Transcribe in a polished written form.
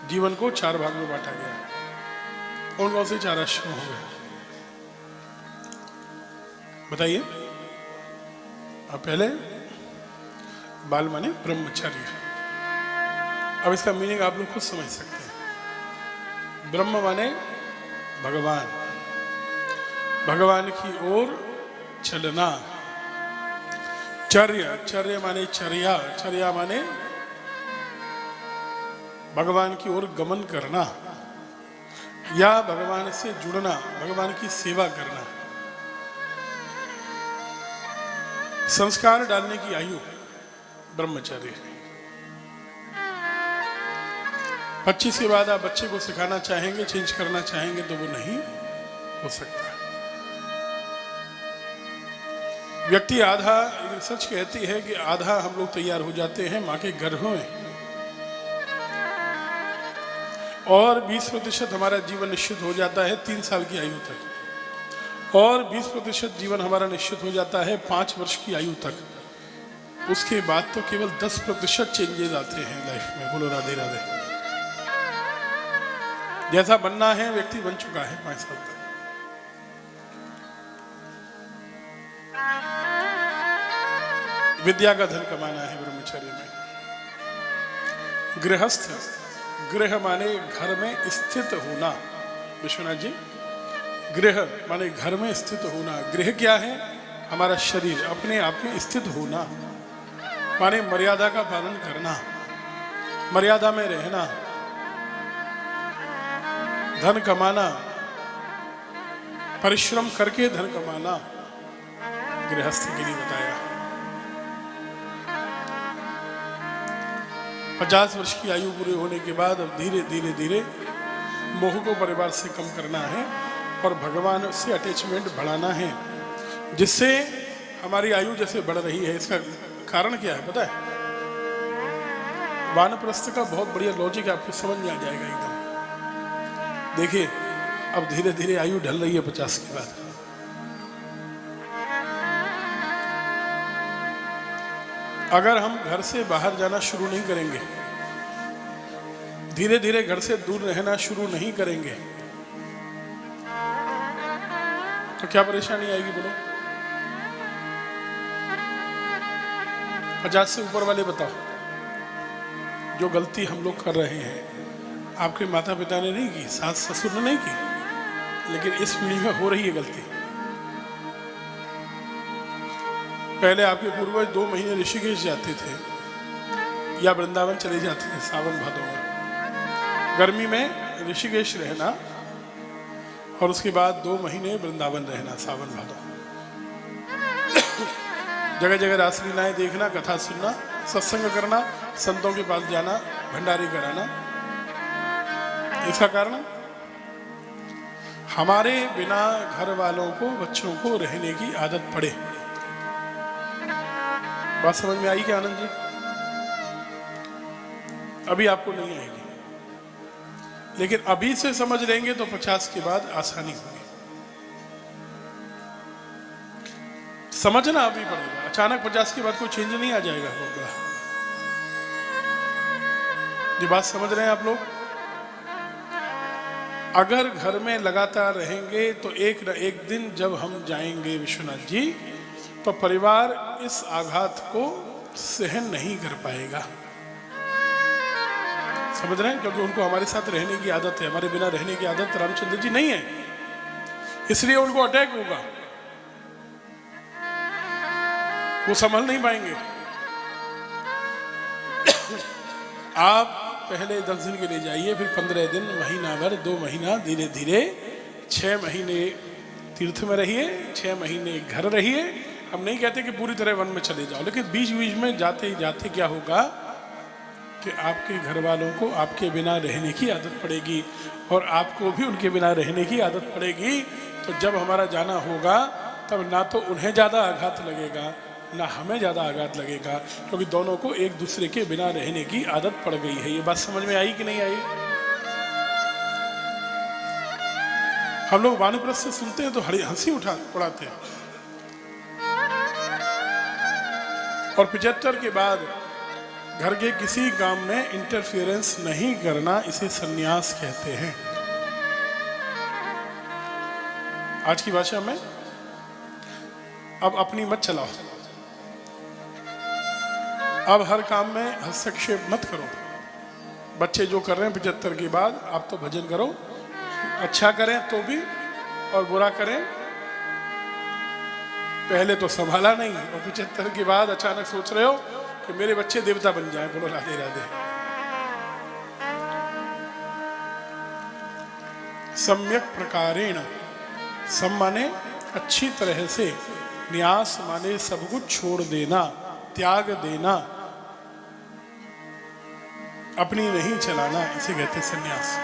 जीवन को 4 भाग में बांटा गया। कौन कौन से 4 आश्रम हो गए बताइए। अब पहले बाल माने ब्रह्मचर्य। अब इसका मीनिंग आप लोग खुद समझ सकते हैं। ब्रह्म माने भगवान, भगवान की ओर चलना। चर्य, चर्य माने चर्या, चर्या माने भगवान की ओर गमन करना या भगवान से जुड़ना, भगवान की सेवा करना। संस्कार डालने की आयु ब्रह्मचर्य है। 25 के बाद आप बच्चे को सिखाना चाहेंगे, चेंज करना चाहेंगे तो वो नहीं हो सकता। व्यक्ति आधा, रिसर्च कहती है कि आधा हम लोग तैयार हो जाते हैं मां के गर्भ में, और 20% हमारा जीवन निश्चित हो जाता है 3 साल की आयु तक, और 20% जीवन हमारा निश्चित हो जाता है 5 वर्ष की आयु तक। उसके बाद तो केवल 10% चेंजेस आते हैं लाइफ में। बोलो राधे राधे। जैसा बनना है व्यक्ति बन चुका है 5 साल तक। विद्या का धन कमाना है ब्रह्मचर्य में। गृहस्थ, गृह माने घर में स्थित होना। विश्वनाथ जी, गृह माने घर में स्थित होना। गृह क्या है? हमारा शरीर अपने आप में स्थित होना, माने मर्यादा का पालन करना, मर्यादा में रहना, धन कमाना, परिश्रम करके धन कमाना, गृहस्थ के लिए बताया। 50 वर्ष की आयु पूरी होने के बाद अब धीरे धीरे धीरे मोह को परिवार से कम करना है और भगवान से अटैचमेंट बढ़ाना है, जिससे हमारी आयु जैसे बढ़ रही है। इसका कारण क्या है पता है? वानप्रस्थ का बहुत बढ़िया लॉजिक आपको समझ में आ जाएगा एकदम। देखिए, अब धीरे धीरे आयु ढल रही है 50 के बाद। अगर हम घर से बाहर जाना शुरू नहीं करेंगे, धीरे धीरे घर से दूर रहना शुरू नहीं करेंगे, तो क्या परेशानी आएगी बोलो? 50 से ऊपर वाले बताओ। जो गलती हम लोग कर रहे हैं, आपके माता पिता ने नहीं की, सास ससुर ने नहीं की, लेकिन इस पीढ़ी में हो रही है गलती। पहले आपके पूर्वज 2 महीने ऋषिकेश जाते थे या वृंदावन चले जाते थे सावन भादों में। गर्मी में ऋषिकेश रहना और उसके बाद 2 महीने वृंदावन रहना सावन भादों। जगह जगह रासलीलाएं देखना, कथा सुनना, सत्संग करना, संतों के पास जाना, भंडारे कराना। इसका कारण हमारे बिना घर वालों को, बच्चों को रहने की आदत पड़े। बात समझ में आई क्या आनंद जी? अभी आपको नहीं आएगी, लेकिन अभी से समझ लेंगे तो 50 के बाद आसानी होगी। समझना अभी पड़ेगा। अचानक 50 के बाद कोई चेंज नहीं आ जाएगा बहुत बड़ा। ये बात समझ रहे हैं आप लोग? अगर घर में लगातार रहेंगे तो एक न एक दिन जब हम जाएंगे विश्वनाथ जी, तो परिवार इस आघात को सहन नहीं कर पाएगा। समझ रहे हैं? क्योंकि उनको हमारे साथ रहने की आदत है, हमारे बिना रहने की आदत रामचंद्र जी नहीं है, इसलिए उनको अटैक होगा। वो संभल नहीं पाएंगे। आप पहले 10 दिन के लिए जाइए, फिर 15 दिन, महीना भर, 2 महीना, धीरे धीरे 6 महीने तीर्थ में रहिए, 6 महीने घर रहिए। हम नहीं कहते कि पूरी तरह वन में चले जाओ, लेकिन बीच बीच में जाते ही जाते क्या होगा कि आपके घर वालों को आपके बिना रहने की आदत पड़ेगी और आपको भी उनके बिना रहने की आदत पड़ेगी। तो जब हमारा जाना होगा तब ना तो उन्हें ज़्यादा आघात लगेगा ना हमें ज़्यादा आघात लगेगा, क्योंकि दोनों को एक दूसरे के बिना रहने की आदत पड़ गई है। ये बात समझ में आई कि नहीं आई? हम लोग वानप्रस्थ से सुनते हैं तो हंसी उड़ाते हैं, और 75 के बाद घर के किसी काम में इंटरफियरेंस नहीं करना, इसे सन्यास कहते हैं। आज की भाषा में अब अपनी मत चलाओ, अब हर काम में हस्तक्षेप मत करो। बच्चे जो कर रहे हैं 75 के बाद, आप तो भजन करो, अच्छा करें तो भी और बुरा करें। पहले तो संभाला नहीं और 75 के बाद अचानक सोच रहे हो कि मेरे बच्चे देवता बन जाएं। बोलो राधे राधे। सम्यक प्रकारेण, सम माने अच्छी तरह से, न्यास माने सब कुछ छोड़ देना, त्याग देना, अपनी नहीं चलाना, इसे कहते हैं सन्यास।